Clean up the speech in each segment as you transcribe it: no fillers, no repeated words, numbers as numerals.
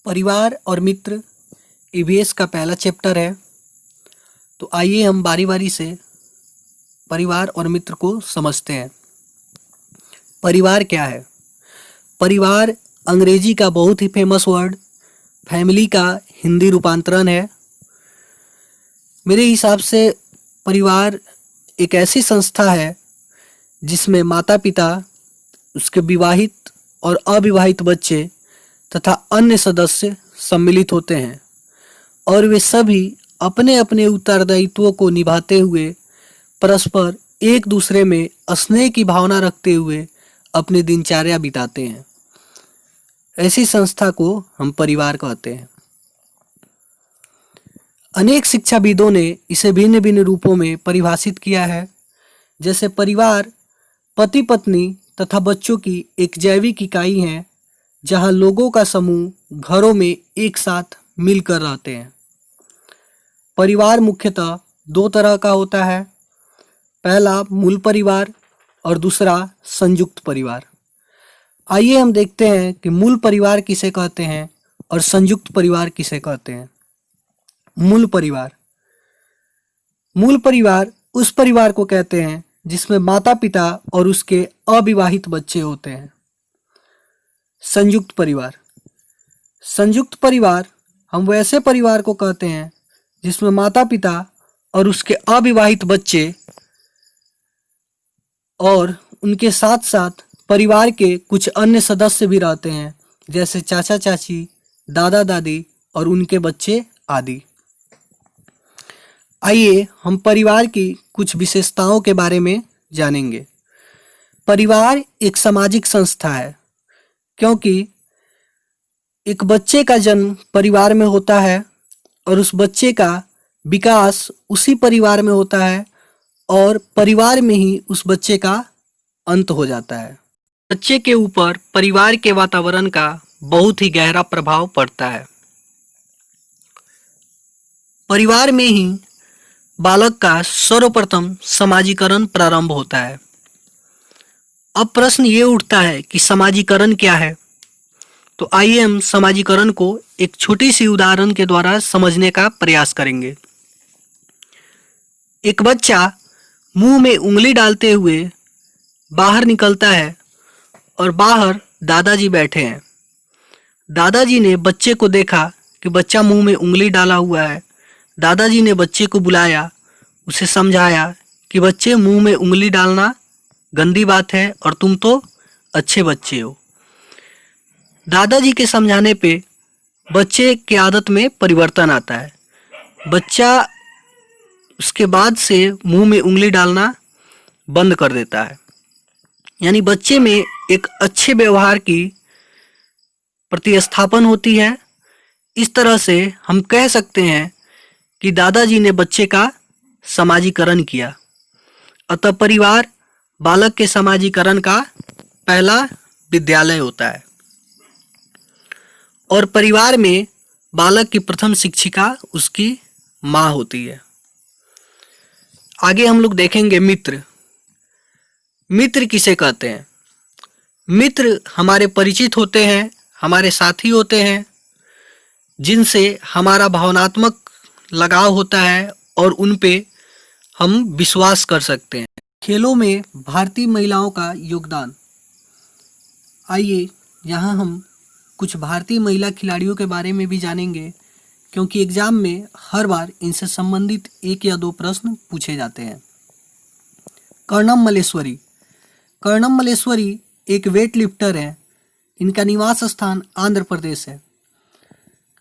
परिवार और मित्र ईवीएस का पहला चैप्टर है। तो आइए हम बारी बारी से परिवार और मित्र को समझते हैं। परिवार क्या है? परिवार अंग्रेजी का बहुत ही फेमस वर्ड फैमिली का हिंदी रूपांतरण है। मेरे हिसाब से परिवार एक ऐसी संस्था है जिसमें माता पिता, उसके विवाहित और अविवाहित बच्चे तथा अन्य सदस्य सम्मिलित होते हैं और वे सभी अपने अपने उत्तरदायित्वों को निभाते हुए परस्पर एक दूसरे में स्नेह की भावना रखते हुए अपनी दिनचर्या बिताते हैं। ऐसी संस्था को हम परिवार कहते हैं। अनेक शिक्षाविदों ने इसे भिन्न भिन्न रूपों में परिभाषित किया है। जैसे परिवार पति पत्नी तथा बच्चों की एक जैविक इकाई है जहां लोगों का समूह घरों में एक साथ मिलकर रहते हैं। परिवार मुख्यतः दो तरह का होता है, पहला मूल परिवार और दूसरा संयुक्त परिवार। आइए हम देखते हैं कि मूल परिवार किसे कहते हैं और संयुक्त परिवार किसे कहते हैं। मूल परिवार उस परिवार को कहते हैं जिसमें माता पिता और उसके अविवाहित बच्चे होते हैं। संयुक्त परिवार हम वैसे परिवार को कहते हैं जिसमें माता पिता और उसके अविवाहित बच्चे और उनके साथ साथ परिवार के कुछ अन्य सदस्य भी रहते हैं, जैसे चाचा चाची, दादा दादी और उनके बच्चे आदि। आइए हम परिवार की कुछ विशेषताओं के बारे में जानेंगे। परिवार एक सामाजिक संस्था है क्योंकि एक बच्चे का जन्म परिवार में होता है और उस बच्चे का विकास उसी परिवार में होता है और परिवार में ही उस बच्चे का अंत हो जाता है। बच्चे के ऊपर परिवार के वातावरण का बहुत ही गहरा प्रभाव पड़ता है। परिवार में ही बालक का सर्वप्रथम समाजीकरण प्रारंभ होता है। अब प्रश्न ये उठता है कि समाजीकरण क्या है? तो आइए हम समाजीकरण को एक छोटी सी उदाहरण के द्वारा समझने का प्रयास करेंगे। एक बच्चा मुंह में उंगली डालते हुए बाहर निकलता है और बाहर दादाजी बैठे हैं। दादाजी ने बच्चे को देखा कि बच्चा मुंह में उंगली डाला हुआ है। दादाजी ने बच्चे को बुलाया, उसे समझाया कि बच्चे मुंह में उंगली डालना गंदी बात है और तुम तो अच्छे बच्चे हो। दादाजी के समझाने पे बच्चे की आदत में परिवर्तन आता है। बच्चा उसके बाद से मुंह में उंगली डालना बंद कर देता है। यानी बच्चे में एक अच्छे व्यवहार की प्रतिस्थापन होती है। इस तरह से हम कह सकते हैं कि दादाजी ने बच्चे का समाजीकरण किया। अतः परिवार बालक के समाजीकरण का पहला विद्यालय होता है और परिवार में बालक की प्रथम शिक्षिका उसकी माँ होती है। आगे हम लोग देखेंगे मित्र किसे कहते हैं? मित्र हमारे परिचित होते हैं, हमारे साथी होते हैं, जिनसे हमारा भावनात्मक लगाव होता है और उन पे हम विश्वास कर सकते हैं। खेलों में भारतीय महिलाओं का योगदान। आइए यहाँ हम कुछ भारतीय महिला खिलाड़ियों के बारे में भी जानेंगे, क्योंकि एग्जाम में हर बार इनसे संबंधित एक या दो प्रश्न पूछे जाते हैं। कर्णम मल्लेश्वरी एक वेट लिफ्टर है। इनका निवास स्थान आंध्र प्रदेश है।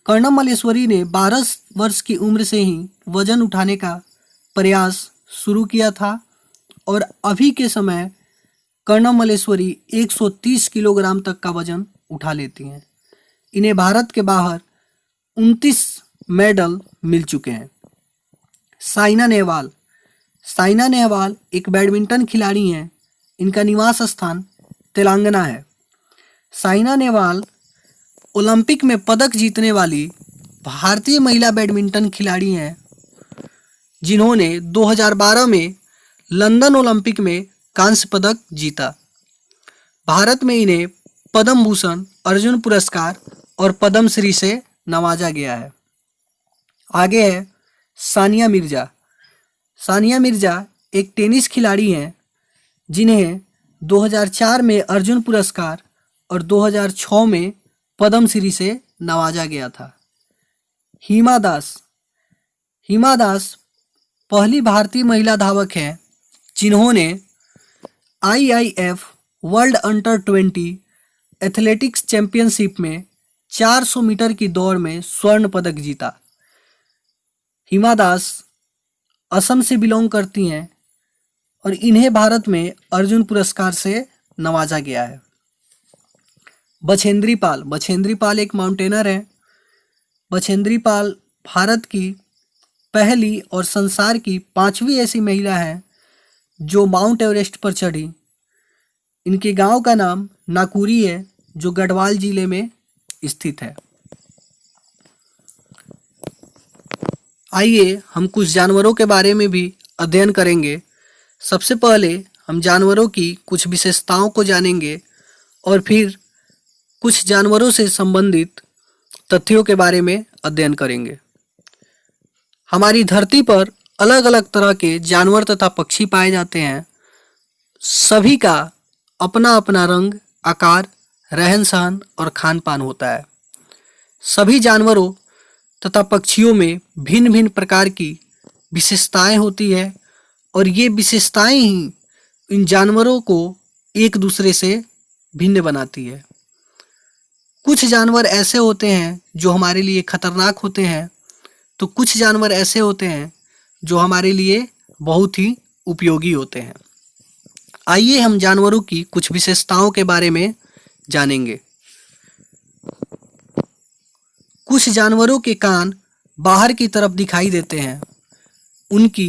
कर्णम मल्लेश्वरी ने 12 वर्ष की उम्र से ही वजन उठाने का प्रयास शुरू किया था और अभी के समय कर्णम मल्लेश्वरी 130 किलोग्राम तक का वजन उठा लेती हैं। इन्हें भारत के बाहर 29 मेडल मिल चुके हैं। साइना नेहवाल एक बैडमिंटन खिलाड़ी हैं। इनका निवास स्थान तेलंगाना है। साइना नेहवाल ओलंपिक में पदक जीतने वाली भारतीय महिला बैडमिंटन खिलाड़ी हैं, जिन्होंने 2012 में लंदन ओलंपिक में कांस्य पदक जीता। भारत में इन्हें पद्म भूषण, अर्जुन पुरस्कार और पद्मश्री से नवाजा गया है। आगे है सानिया मिर्जा। सानिया मिर्जा एक टेनिस खिलाड़ी हैं जिन्हें 2004 में अर्जुन पुरस्कार और 2006 में पद्मश्री से नवाजा गया था। हिमा दास। हिमा दास पहली भारतीय महिला धावक हैं जिन्होंने IIF world under 20 athletics championship में 400 मीटर की दौड़ में स्वर्ण पदक जीता। हिमा दास असम से बिलोंग करती हैं और इन्हें भारत में अर्जुन पुरस्कार से नवाजा गया है। बछेंद्री पाल। बछेंद्री पाल एक माउंटेनर हैं। बछेंद्री पाल भारत की पहली और संसार की 5वीं ऐसी महिला है जो माउंट एवरेस्ट पर चढ़ी। इनके गांव का नाम नाकुरी है जो गढ़वाल जिले में स्थित है। आइए हम कुछ जानवरों के बारे में भी अध्ययन करेंगे। सबसे पहले हम जानवरों की कुछ विशेषताओं को जानेंगे और फिर कुछ जानवरों से संबंधित तथ्यों के बारे में अध्ययन करेंगे। हमारी धरती पर अलग अलग तरह के जानवर तथा पक्षी पाए जाते हैं। सभी का अपना अपना रंग, आकार, रहन सहन और खान पान होता है। सभी जानवरों तथा पक्षियों में भिन्न भिन्न प्रकार की विशेषताएं होती है और ये विशेषताएं ही इन जानवरों को एक दूसरे से भिन्न बनाती है। कुछ जानवर ऐसे होते हैं जो हमारे लिए खतरनाक होते हैं, तो कुछ जानवर ऐसे होते हैं जो हमारे लिए बहुत ही उपयोगी होते हैं। आइए हम जानवरों की कुछ विशेषताओं के बारे में जानेंगे। कुछ जानवरों के कान बाहर की तरफ दिखाई देते हैं। उनकी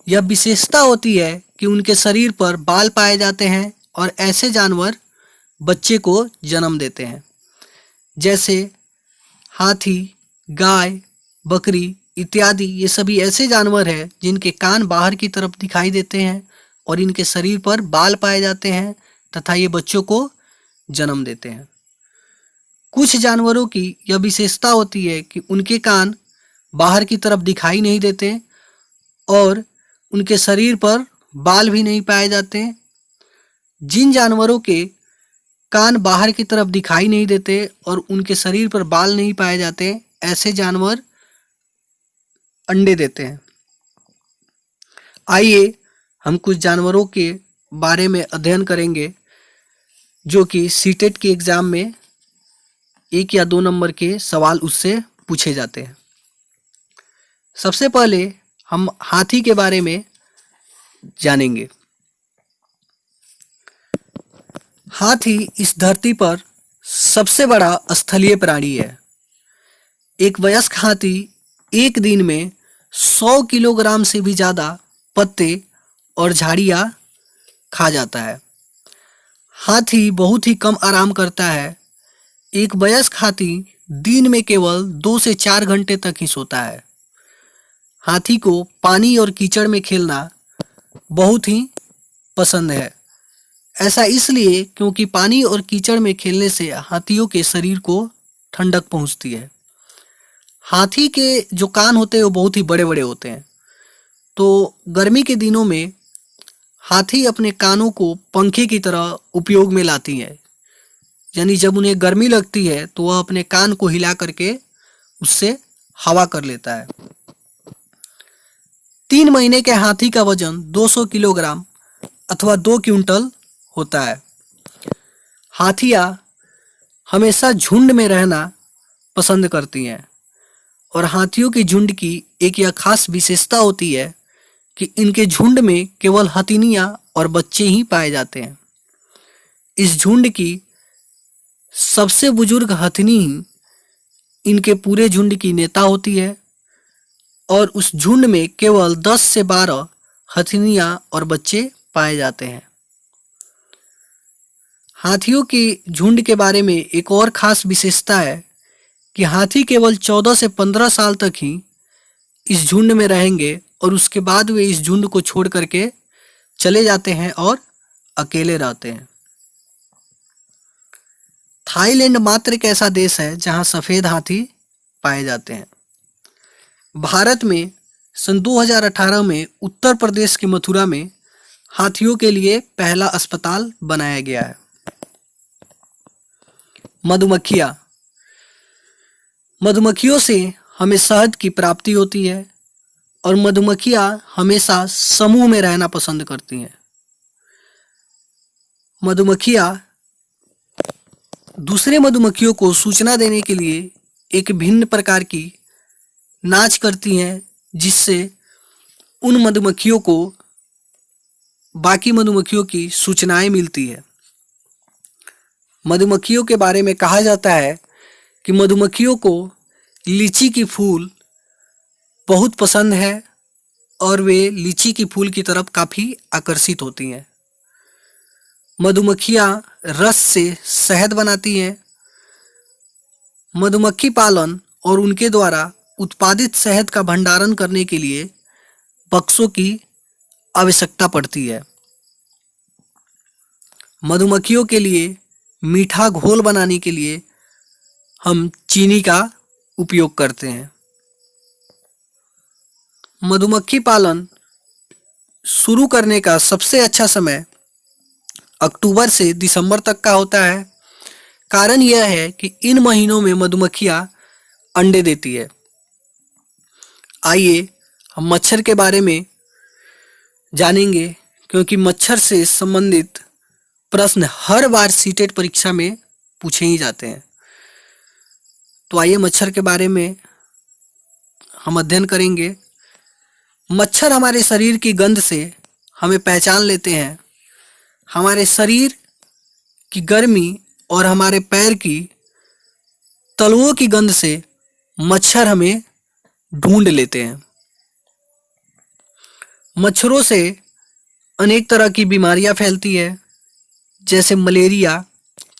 यह विशेषता होती है कि उनके शरीर पर बाल पाए जाते हैं और ऐसे जानवर बच्चे को जन्म देते हैं। जैसे हाथी, गाय, बकरी इत्यादि, ये सभी ऐसे जानवर हैं जिनके कान बाहर की तरफ दिखाई देते हैं और इनके शरीर पर बाल पाए जाते हैं तथा ये बच्चों को जन्म देते हैं। कुछ जानवरों की यह विशेषता होती है कि उनके कान बाहर की तरफ दिखाई नहीं देते और उनके शरीर पर बाल भी नहीं पाए जाते। जिन जानवरों के कान बाहर की तरफ दिखाई नहीं देते और उनके शरीर पर बाल नहीं पाए जाते, ऐसे जानवर अंडे देते हैं। आइए हम कुछ जानवरों के बारे में अध्ययन करेंगे जो कि सीटेट के एग्जाम में 1 या 2 नंबर के सवाल उससे पूछे जाते हैं। सबसे पहले हम हाथी के बारे में जानेंगे। हाथी इस धरती पर सबसे बड़ा स्थलीय प्राणी है। एक वयस्क हाथी एक दिन में 100 किलोग्राम से भी ज़्यादा पत्ते और झाड़ियाँ खा जाता है। हाथी बहुत ही कम आराम करता है। एक वयस्क हाथी दिन में केवल 2 से 4 घंटे तक ही सोता है। हाथी को पानी और कीचड़ में खेलना बहुत ही पसंद है। ऐसा इसलिए क्योंकि पानी और कीचड़ में खेलने से हाथियों के शरीर को ठंडक पहुंचती है। हाथी के जो कान होते हैं वो बहुत ही बड़े बड़े होते हैं, तो गर्मी के दिनों में हाथी अपने कानों को पंखे की तरह उपयोग में लाती है। यानी जब उन्हें गर्मी लगती है तो वह अपने कान को हिला करके उससे हवा कर लेता है। 3 महीने के हाथी का वजन 200 किलोग्राम अथवा 2 क्विंटल होता है। हाथियाँ हमेशा झुंड में रहना पसंद करती हैं और हाथियों की झुंड की एक यह खास विशेषता होती है कि इनके झुंड में केवल हथिनियाँ और बच्चे ही पाए जाते हैं। इस झुंड की सबसे बुजुर्ग हथिनी ही इनके पूरे झुंड की नेता होती है और उस झुंड में केवल 10 से 12 हथिनियाँ और बच्चे पाए जाते हैं। हाथियों की झुंड के बारे में एक और खास विशेषता है कि हाथी केवल 14 से 15 साल तक ही इस झुंड में रहेंगे और उसके बाद वे इस झुंड को छोड़ करके चले जाते हैं और अकेले रहते हैं। थाईलैंड मात्र एक ऐसा देश है जहां सफेद हाथी पाए जाते हैं। भारत में सन 2018 में उत्तर प्रदेश के मथुरा में हाथियों के लिए पहला अस्पताल बनाया गया है। मधुमक्खियाँ। मधुमक्खियों से हमें शहद की प्राप्ति होती है और मधुमक्खियाँ हमेशा समूह में रहना पसंद करती हैं। मधुमक्खियाँ दूसरे मधुमक्खियों को सूचना देने के लिए एक भिन्न प्रकार की नाच करती हैं, जिससे उन मधुमक्खियों को बाकी मधुमक्खियों की सूचनाएं मिलती है। मधुमक्खियों के बारे में कहा जाता है कि मधुमक्खियों को लीची की फूल बहुत पसंद है और वे लीची की फूल की तरफ काफ़ी आकर्षित होती हैं। मधुमक्खियाँ रस से शहद बनाती हैं। मधुमक्खी पालन और उनके द्वारा उत्पादित शहद का भंडारण करने के लिए बक्सों की आवश्यकता पड़ती है। मधुमक्खियों के लिए मीठा घोल बनाने के लिए हम चीनी का उपयोग करते हैं। मधुमक्खी पालन शुरू करने का सबसे अच्छा समय अक्टूबर से दिसंबर तक का होता है। कारण यह है कि इन महीनों में मधुमक्खियाँ अंडे देती है। आइए हम मच्छर के बारे में जानेंगे, क्योंकि मच्छर से संबंधित प्रश्न हर बार सीटेट परीक्षा में पूछे ही जाते हैं। तो आइए मच्छर के बारे में हम अध्ययन करेंगे। मच्छर हमारे शरीर की गंध से हमें पहचान लेते हैं। हमारे शरीर की गर्मी और हमारे पैर की तलुओं की गंध से मच्छर हमें ढूंढ लेते हैं। मच्छरों से अनेक तरह की बीमारियां फैलती है, जैसे मलेरिया,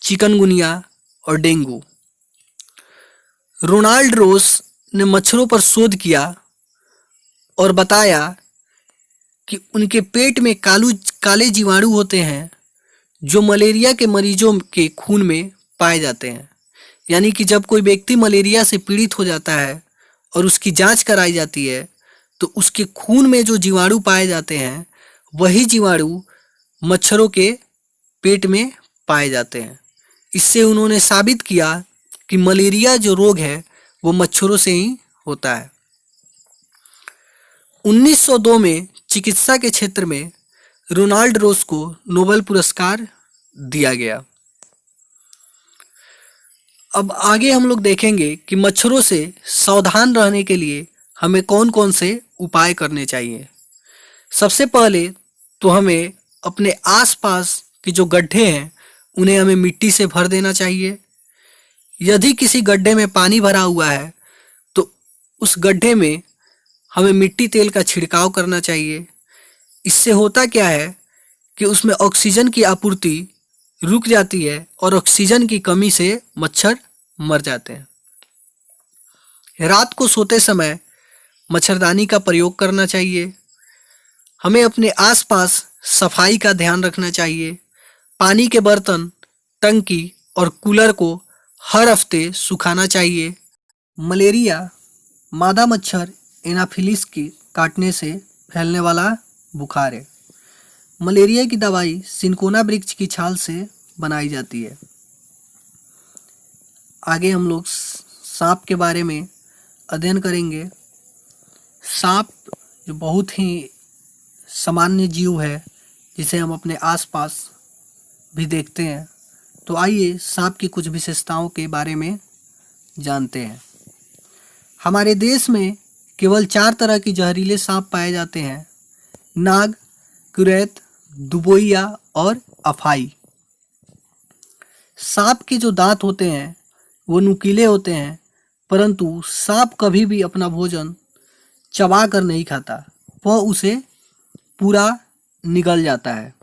चिकनगुनिया और डेंगू। रोनाल्ड रोस ने मच्छरों पर शोध किया और बताया कि उनके पेट में काले जीवाणु होते हैं जो मलेरिया के मरीजों के खून में पाए जाते हैं। यानी कि जब कोई व्यक्ति मलेरिया से पीड़ित हो जाता है और उसकी जांच कराई जाती है तो उसके खून में जो जीवाणु पाए जाते हैं वही जीवाणु मच्छरों के पेट में पाए जाते हैं। इससे उन्होंने साबित किया कि मलेरिया जो रोग है वो मच्छरों से ही होता है। 1902 में चिकित्सा के क्षेत्र में रोनाल्ड रोस को नोबेल पुरस्कार दिया गया। अब आगे हम लोग देखेंगे कि मच्छरों से सावधान रहने के लिए हमें कौन कौन से उपाय करने चाहिए। सबसे पहले तो हमें अपने आसपास के जो गड्ढे हैं उन्हें हमें मिट्टी से भर देना चाहिए। यदि किसी गड्ढे में पानी भरा हुआ है तो उस गड्ढे में हमें मिट्टी तेल का छिड़काव करना चाहिए। इससे होता क्या है कि उसमें ऑक्सीजन की आपूर्ति रुक जाती है और ऑक्सीजन की कमी से मच्छर मर जाते हैं। रात को सोते समय मच्छरदानी का प्रयोग करना चाहिए। हमें अपने आसपास सफाई का ध्यान रखना चाहिए। पानी के बर्तन, टंकी और कूलर को हर हफ्ते सुखाना चाहिए। मलेरिया मादा मच्छर एनाफिलिस के काटने से फैलने वाला बुखार है। मलेरिया की दवाई सिनकोना वृक्ष की छाल से बनाई जाती है। आगे हम लोग सांप के बारे में अध्ययन करेंगे। सांप जो बहुत ही सामान्य जीव है जिसे हम अपने आसपास भी देखते हैं। तो आइए सांप की कुछ विशेषताओं के बारे में जानते हैं। हमारे देश में केवल 4 तरह की जहरीले सांप पाए जाते हैं: नाग, कुरैत, दुबोइया और अफाई। सांप के जो दांत होते हैं वो नुकीले होते हैं, परंतु सांप कभी भी अपना भोजन चबा कर नहीं खाता, वह उसे पूरा निगल जाता है।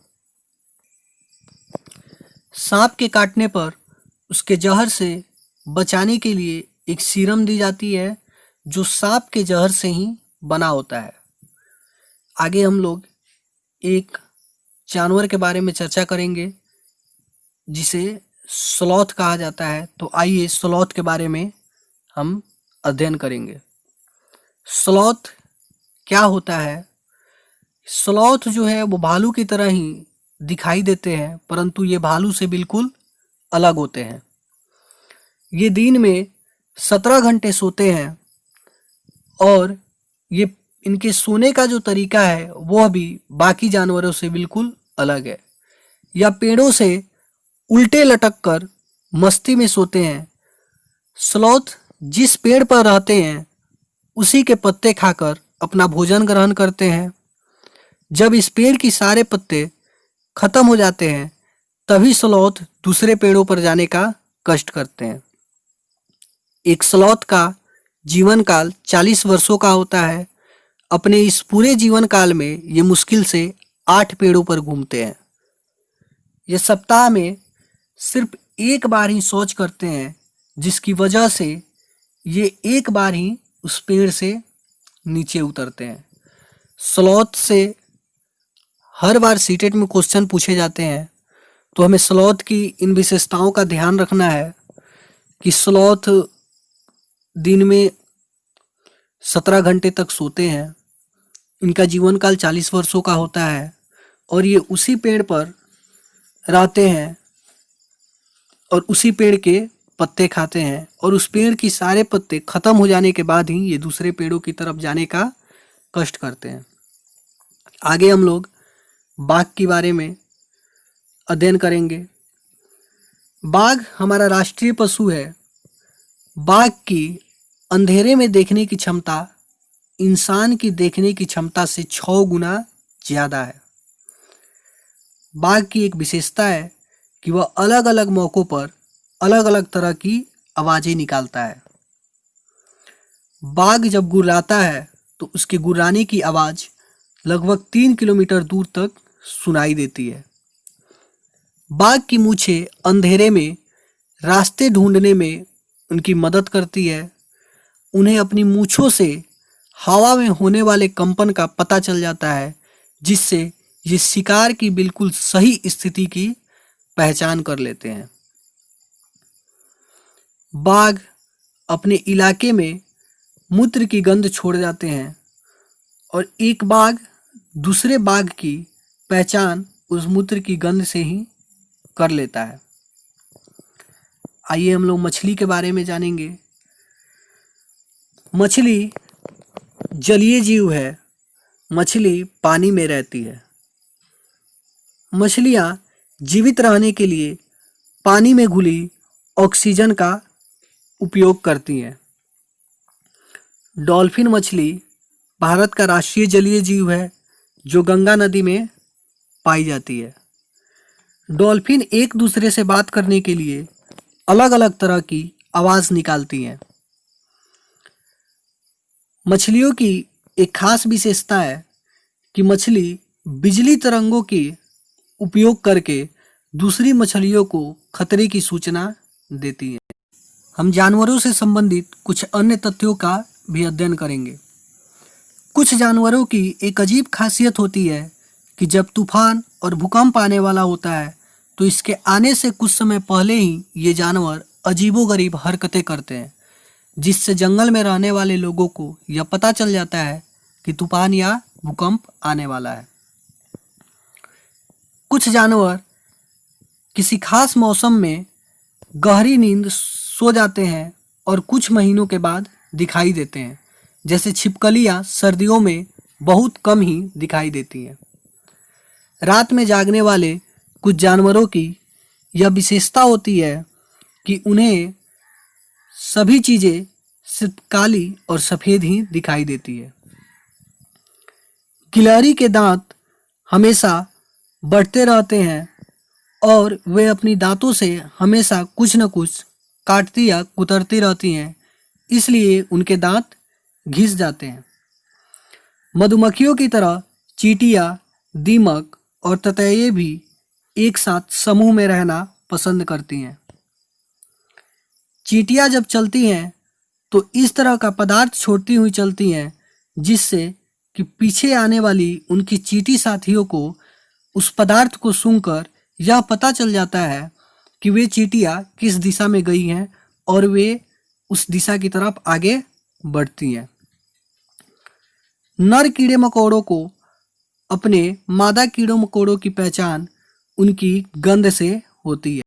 सांप के काटने पर उसके जहर से बचाने के लिए एक सीरम दी जाती है जो सांप के जहर से ही बना होता है। आगे हम लोग एक जानवर के बारे में चर्चा करेंगे जिसे स्लॉथ कहा जाता है। तो आइए स्लॉथ के बारे में हम अध्ययन करेंगे। स्लॉथ क्या होता है? स्लॉथ जो है वो भालू की तरह ही दिखाई देते हैं, परंतु ये भालू से बिल्कुल अलग होते हैं। ये दिन में 17 घंटे सोते हैं और ये इनके सोने का जो तरीका है वह भी बाकी जानवरों से बिल्कुल अलग है। या पेड़ों से उल्टे लटक कर मस्ती में सोते हैं। स्लॉथ जिस पेड़ पर रहते हैं उसी के पत्ते खाकर अपना भोजन ग्रहण करते हैं। जब इस पेड़ की सारे पत्ते खत्म हो जाते हैं तभी स्लॉथ दूसरे पेड़ों पर जाने का कष्ट करते हैं। एक स्लॉथ का जीवन काल 40 वर्षों का होता है। अपने इस पूरे जीवन काल में ये मुश्किल से 8 पेड़ों पर घूमते हैं। ये सप्ताह में सिर्फ एक बार ही शौच करते हैं, जिसकी वजह से ये एक बार ही उस पेड़ से नीचे उतरते हैं। स्लॉथ से हर बार सीटेट में क्वेश्चन पूछे जाते हैं, तो हमें स्लॉथ की इन विशेषताओं का ध्यान रखना है कि स्लॉथ दिन में 17 घंटे तक सोते हैं। इनका जीवन काल 40 वर्षों का होता है और ये उसी पेड़ पर रहते हैं और उसी पेड़ के पत्ते खाते हैं और उस पेड़ की सारे पत्ते खत्म हो जाने के बाद ही ये दूसरे पेड़ों की तरफ जाने का कष्ट करते हैं। आगे हम लोग बाघ के बारे में अध्ययन करेंगे। बाघ हमारा राष्ट्रीय पशु है। बाघ की अंधेरे में देखने की क्षमता इंसान की देखने की क्षमता से 6 गुना ज़्यादा है। बाघ की एक विशेषता है कि वह अलग अलग मौक़ों पर अलग अलग तरह की आवाज़ें निकालता है। बाघ जब गुर्राता है तो उसके गुर्राने की आवाज़ लगभग 3 किलोमीटर दूर तक सुनाई देती है। बाघ की मूंछें अंधेरे में रास्ते ढूंढने में उनकी मदद करती है। उन्हें अपनी मूंछों से हवा में होने वाले कंपन का पता चल जाता है, जिससे ये शिकार की बिल्कुल सही स्थिति की पहचान कर लेते हैं। बाघ अपने इलाके में मूत्र की गंध छोड़ जाते हैं और एक बाघ दूसरे बाघ की पहचान उस मूत्र की गंध से ही कर लेता है। आइए हम लोग मछली के बारे में जानेंगे। मछली जलीय जीव है। मछली पानी में रहती है। मछलियाँ जीवित रहने के लिए पानी में घुली ऑक्सीजन का उपयोग करती हैं। डॉल्फिन मछली भारत का राष्ट्रीय जलीय जीव है जो गंगा नदी में पाई जाती है। डॉल्फिन एक दूसरे से बात करने के लिए अलग अलग तरह की आवाज़ निकालती हैं। मछलियों की एक खास विशेषता है कि मछली बिजली तरंगों के उपयोग करके दूसरी मछलियों को खतरे की सूचना देती है। हम जानवरों से संबंधित कुछ अन्य तथ्यों का भी अध्ययन करेंगे। कुछ जानवरों की एक अजीब खासियत होती है कि जब तूफान और भूकंप आने वाला होता है तो इसके आने से कुछ समय पहले ही ये जानवर अजीबोगरीब हरकतें करते हैं, जिससे जंगल में रहने वाले लोगों को यह पता चल जाता है कि तूफान या भूकंप आने वाला है। कुछ जानवर किसी खास मौसम में गहरी नींद सो जाते हैं और कुछ महीनों के बाद दिखाई देते हैं, जैसे छिपकलियाँ सर्दियों में बहुत कम ही दिखाई देती हैं। रात में जागने वाले कुछ जानवरों की यह विशेषता होती है कि उन्हें सभी चीज़ें सिर्फ काली और सफ़ेद ही दिखाई देती है। गिलहरी के दांत हमेशा बढ़ते रहते हैं और वे अपनी दांतों से हमेशा कुछ न कुछ काटती या कुतरती रहती हैं, इसलिए उनके दांत घिस जाते हैं। मधुमक्खियों की तरह चींटियाँ, दीमक और ततैये भी एक साथ समूह में रहना पसंद करती हैं। चींटियाँ जब चलती हैं तो इस तरह का पदार्थ छोड़ती हुई चलती हैं, जिससे कि पीछे आने वाली उनकी चींटी साथियों को उस पदार्थ को सूंघकर यह पता चल जाता है कि वे चींटियाँ किस दिशा में गई हैं और वे उस दिशा की तरफ आगे बढ़ती हैं। नर कीड़े मकोड़ों को अपने मादा कीड़ों मकोड़ों की पहचान उनकी गंध से होती है।